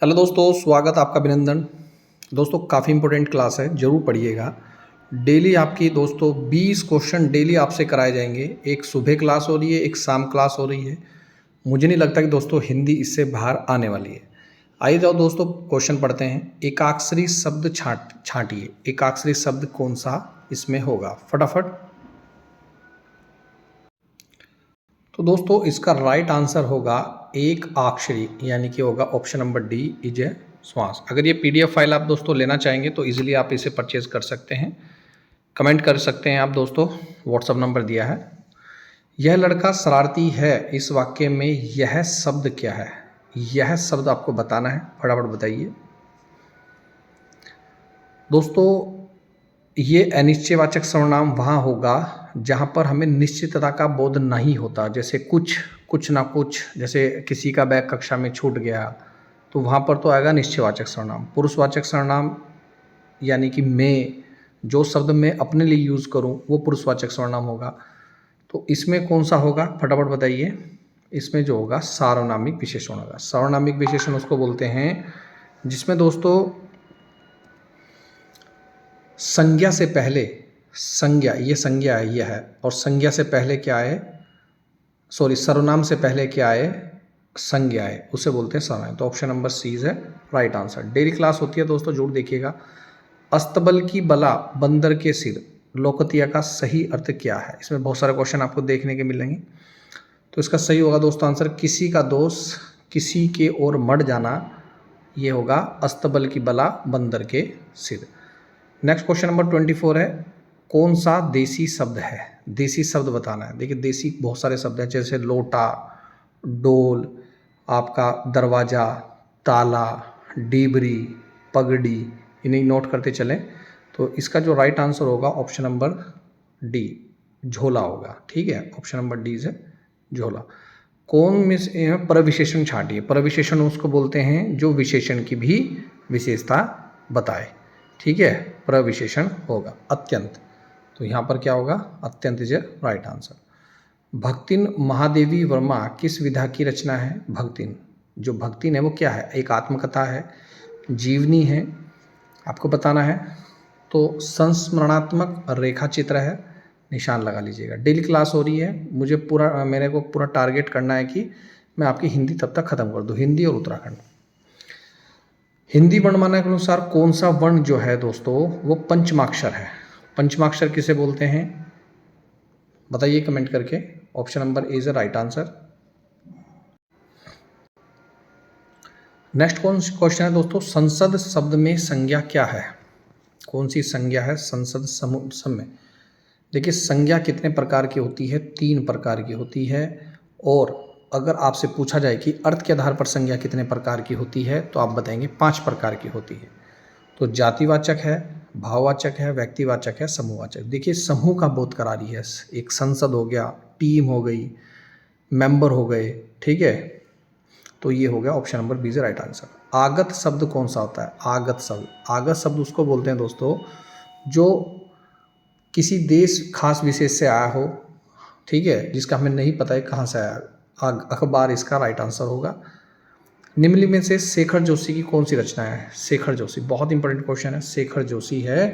Hello दोस्तों, स्वागत आपका अभिनंदन। दोस्तों काफ़ी इंपॉर्टेंट क्लास है, ज़रूर पढ़िएगा। डेली आपकी दोस्तों 20 क्वेश्चन डेली आपसे कराए जाएंगे। एक सुबह क्लास हो रही है, एक शाम क्लास हो रही है। मुझे नहीं लगता कि दोस्तों हिंदी इससे बाहर आने वाली है। आइए जाओ दोस्तों, क्वेश्चन पढ़ते हैं। एकाक्षरी शब्द छांटिए। एकाक्षरी शब्द कौन सा इसमें होगा, फटाफट। तो दोस्तों इसका राइट आंसर होगा एक अक्षरी, यानी कि होगा option number D, is a श्वास। अगर ये पीडीएफ फाइल आप दोस्तों लेना चाहेंगे तो इजीली आप इसे परचेज कर सकते हैं। कमेंट कर सकते हैं आप दोस्तों, व्हाट्सअप नंबर दिया है। यह लड़का शरारती है, इस वाक्य में यह शब्द क्या है? यह शब्द आपको बताना है, फटाफट बताइए दोस्तों। ये अनिश्चयवाचक सर्वनाम वहाँ होगा जहाँ पर हमें निश्चितता का बोध नहीं होता। जैसे कुछ ना कुछ, जैसे किसी का बैग कक्षा में छूट गया, तो वहाँ पर तो आएगा निश्चयवाचक सर्वनाम। पुरुषवाचक सर्वनाम यानी कि मैं, जो शब्द मैं अपने लिए यूज़ करूँ वो पुरुषवाचक सर्वनाम होगा। तो इसमें कौन सा होगा, फटाफट बताइए। इसमें जो होगा सार्वनामिक विशेषण होगा। सार्वनामिक विशेषण उसको बोलते हैं जिसमें दोस्तों संज्ञा से पहले, संज्ञा, ये संज्ञा है, यह है, और संज्ञा से पहले क्या है, सॉरी, सर्वनाम से पहले क्या है, संज्ञा है, उसे बोलते हैं सर्वनाम। तो ऑप्शन नंबर सी है राइट आंसर। डेली क्लास होती है दोस्तों, जरूर देखिएगा। अस्तबल की बला बंदर के सिर, लोकतिया का सही अर्थ क्या है? इसमें बहुत सारे क्वेश्चन आपको देखने के मिलेंगे। तो इसका सही होगा दोस्तों आंसर किसी का दोष किसी के ओर मड़ जाना, ये होगा अस्तबल की बला बंदर के सिर। नेक्स्ट क्वेश्चन नंबर 24 है, कौन सा देसी शब्द है? देसी शब्द बताना है। देखिए देसी बहुत सारे शब्द हैं, जैसे लोटा, डोल, आपका दरवाज़ा, ताला, डीबरी, पगड़ी, इन्हें नोट करते चलें। तो इसका जो राइट आंसर होगा ऑप्शन नंबर डी, झोला होगा। ठीक है, ऑप्शन नंबर डी से झोला। कौन में से प्रविशेषण छांटिए? प्रविशेषण उसको बोलते हैं जो विशेषण की भी विशेषता बताए। ठीक है, प्रविशेषण होगा अत्यंत। तो यहाँ पर क्या होगा, अत्यंत इज राइट आंसर। भक्तिन महादेवी वर्मा किस विधा की रचना है? भक्तिन, जो भक्तिन है वो क्या है? एक आत्मकथा है, जीवनी है, आपको बताना है। तो संस्मरणात्मक रेखा चित्र है, निशान लगा लीजिएगा। डेली क्लास हो रही है, मेरे को पूरा टारगेट करना है कि मैं आपकी हिंदी तब तक खत्म कर दूँ, हिंदी और उत्तराखंड। हिंदी वर्णमाला के अनुसार कौन सा वर्ण जो है दोस्तों वो पंचमाक्षर है? पंचमाक्षर किसे बोलते हैं, बताइए कमेंट करके। Option number A is right answer. Next कौन सा क्वेश्चन है दोस्तों, संसद शब्द में संज्ञा क्या है? कौन सी संज्ञा है संसद शब्द में? देखिए संज्ञा कितने प्रकार की होती है? 3 प्रकार की होती है। और अगर आपसे पूछा जाए कि अर्थ के आधार पर संज्ञा कितने प्रकार की होती है, तो आप बताएंगे 5 प्रकार की होती है। तो जातिवाचक है, भाववाचक है, व्यक्तिवाचक है, समूहवाचक। देखिए समूह का बोध करा रही है, एक संसद हो गया, टीम हो गई, मेंबर हो गए। ठीक है, तो ये हो गया option number B is right answer. आगत शब्द कौन सा होता है? आगत शब्द, आगत शब्द उसको बोलते हैं दोस्तों जो किसी देश खास विशेष से आया हो, ठीक है, जिसका हमें नहीं पता है कहाँ से आया। अखबार इसका राइट आंसर होगा। निम्नलिखित में से शेखर जोशी की कौन सी रचना है? शेखर जोशी, बहुत इंपॉर्टेंट क्वेश्चन है। शेखर जोशी है,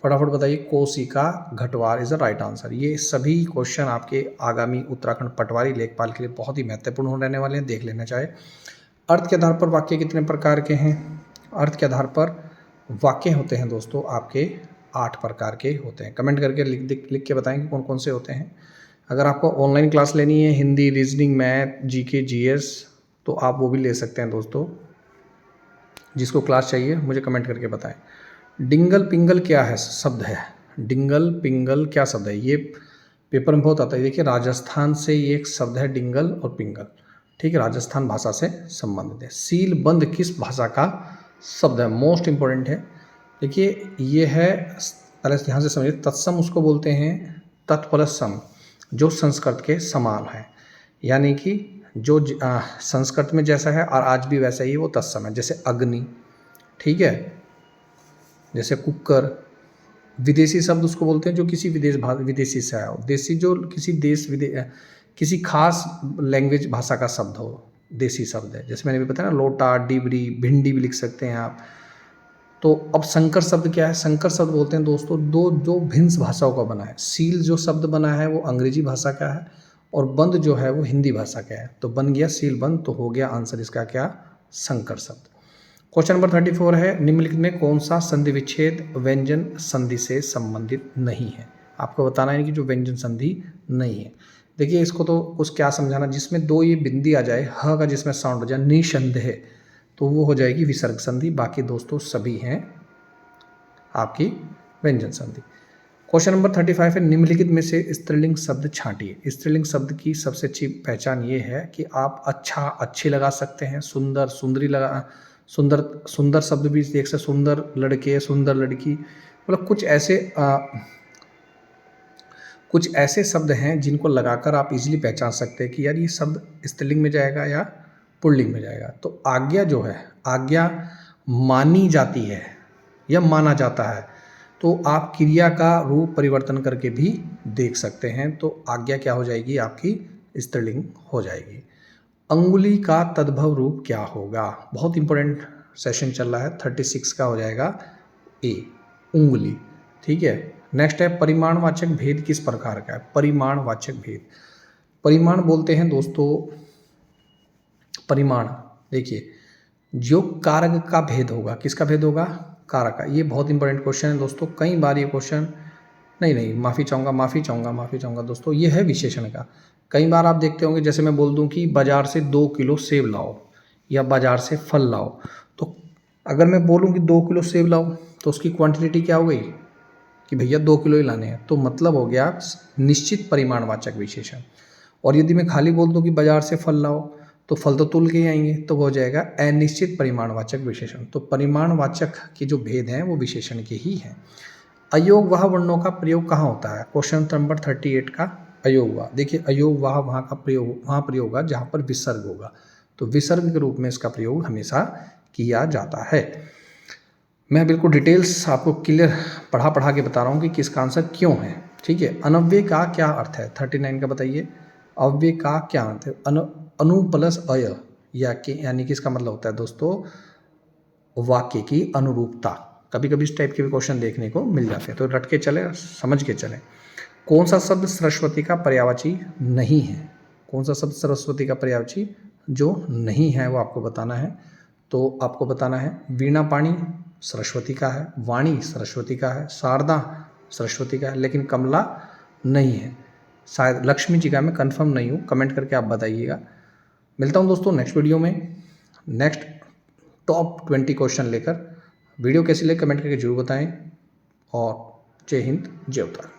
फटाफट बताइए। कोशिका घटवार इज द राइट आंसर। ये सभी क्वेश्चन आपके आगामी उत्तराखंड पटवारी लेखपाल के लिए बहुत ही महत्वपूर्ण रहने वाले हैं, देख लेना चाहिए। अर्थ के आधार पर वाक्य कितने प्रकार के हैं? अर्थ के आधार पर वाक्य होते हैं दोस्तों आपके 8 प्रकार के होते हैं। कमेंट करके लिख के बताएंगे कौन कौन से होते हैं। अगर आपको ऑनलाइन क्लास लेनी है Hindi, reasoning, math, GK, GS, तो आप वो भी ले सकते हैं दोस्तों। जिसको क्लास चाहिए मुझे कमेंट करके बताएं। डिंगल पिंगल क्या है शब्द है? डिंगल पिंगल क्या शब्द है? ये पेपर में बहुत आता है। देखिए राजस्थान से ये एक शब्द है डिंगल और पिंगल। ठीक है, राजस्थान भाषा से संबंधित है। सील बंद किस भाषा का शब्द है? मोस्ट इंपॉर्टेंट है। देखिए ये है, पहले ध्यान से समझिए। तत्सम उसको बोलते हैं, तत्परस सम, जो संस्कृत के समान है, यानी कि जो संस्कृत में जैसा है और आज भी वैसा ही वो तत्सम है। जैसे अग्नि, ठीक है, जैसे कुकर। विदेशी शब्द उसको बोलते हैं जो किसी विदेशी से आया हो। देसी जो किसी देश किसी खास लैंग्वेज भाषा का शब्द हो। देसी शब्द है। जैसे मैंने भी बताया ना, लोटा, डिबरी, भिंडी भी लिख सकते हैं आप। तो अब संकर शब्द क्या है? संकर शब्द बोलते हैं दोस्तों दो जो भिन्न भाषाओं का बना है। सील जो शब्द बना है वो अंग्रेजी भाषा का है, और बंद जो है वो हिंदी भाषा का है। तो बन गया सील बंद, तो हो गया आंसर इसका क्या? संकर शब्द। क्वेश्चन नंबर 34 है, निम्नलिखित में कौन सा संधि विच्छेद व्यंजन संधि से संबंधित नहीं है? आपको बताना है कि जो व्यंजन संधि नहीं है। देखिए इसको तो कुछ क्या समझाना, जिसमें दो ये बिंदी आ जाए, ह का जिसमें साउंड हो जाए, निसंदेह, तो वो हो जाएगी विसर्ग संधि। बाकी दोस्तों सभी हैं आपकी व्यंजन संधि। क्वेश्चन नंबर 35 है, निम्नलिखित में से स्त्रीलिंग शब्द छांटिए। स्त्रीलिंग शब्द की सबसे अच्छी पहचान ये है कि आप अच्छा, अच्छी लगा सकते हैं, सुंदर, सुंदरी लगा, सुंदर, सुंदर शब्द भी देख सकते, सुंदर लड़के, सुंदर लड़की, मतलब कुछ ऐसे शब्द हैं जिनको लगाकर आप इजीली पहचान सकते हैं कि यार ये शब्द स्त्रीलिंग में जाएगा या पुल्लिंग में जाएगा। तो आज्ञा जो है, आज्ञा मानी जाती है या माना जाता है, तो आप क्रिया का रूप परिवर्तन करके भी देख सकते हैं। तो आज्ञा क्या हो जाएगी? आपकी स्त्रीलिंग हो जाएगी। अंगुली का तद्भव रूप क्या होगा? बहुत इंपॉर्टेंट सेशन चल रहा है, 36 का हो जाएगा ए, उंगली। ठीक है। नेक्स्ट है, परिमाणवाचक भेद किस प्रकार का है? परिमाणवाचक भेद, परिमाण बोलते हैं दोस्तों, परिमाण, देखिए जो कारक का भेद होगा, किसका भेद होगा? कारक का। ये बहुत इंपॉर्टेंट क्वेश्चन है दोस्तों, कई बार ये क्वेश्चन, नहीं माफ़ी चाहूँगा दोस्तों, ये है विशेषण का। कई बार आप देखते होंगे, जैसे मैं बोल दूं कि बाजार से 2 किलो सेब लाओ या बाजार से फल लाओ, तो अगर मैं बोलूं कि 2 किलो सेब लाओ, तो उसकी क्वांटिटी क्या हो गई कि भैया 2 किलो ही लाने हैं, तो मतलब हो गया निश्चित परिमाणवाचक विशेषण। और यदि मैं खाली बोल दूं कि बाजार से फल लाओ, तो फल तो तुल के ही आएंगे, तो हो जाएगा अनिश्चित परिमाणवाचक विशेषण। तो परिमाणवाचक के जो भेद हैं वो विशेषण के ही हैं। अयोग वाह वर्णों का प्रयोग कहाँ होता है? क्वेश्चन नंबर 38 का अयोग वाह। देखिए अयोग वाह वहाँ का प्रयोग, वहाँ प्रयोग होगा जहाँ पर विसर्ग होगा, तो विसर्ग के रूप में इसका प्रयोग हमेशा किया जाता है। मैं बिल्कुल डिटेल्स आपको क्लियर पढ़ा के बता रहा हूँ कि किसका आंसर क्यों है। ठीक है। अनव्यय का क्या अर्थ है? 39 का बताइए, अव्यय का क्या अर्थ है? अनु प्लस अय, यानी कि इसका मतलब होता है दोस्तों वाक्य की अनुरूपता। कभी कभी इस टाइप के भी क्वेश्चन देखने को मिल जाते हैं, तो रट के चले, समझ के चले। कौन सा शब्द सरस्वती का पर्यायवाची नहीं है? कौन सा शब्द सरस्वती का पर्यायवाची जो नहीं है वो आपको बताना है। तो आपको बताना है, वीणा पाणी सरस्वती का है, वाणी सरस्वती का है, शारदा सरस्वती का है, लेकिन कमला नहीं है। शायद लक्ष्मी जी का, मैं कंफर्म नहीं हूँ, कमेंट करके आप बताइएगा। मिलता हूँ दोस्तों नेक्स्ट वीडियो में, नेक्स्ट टॉप 20 क्वेश्चन लेकर। वीडियो कैसी लगी कमेंट करके जरूर बताएं, और जय हिंद, जय उत्तराखंड।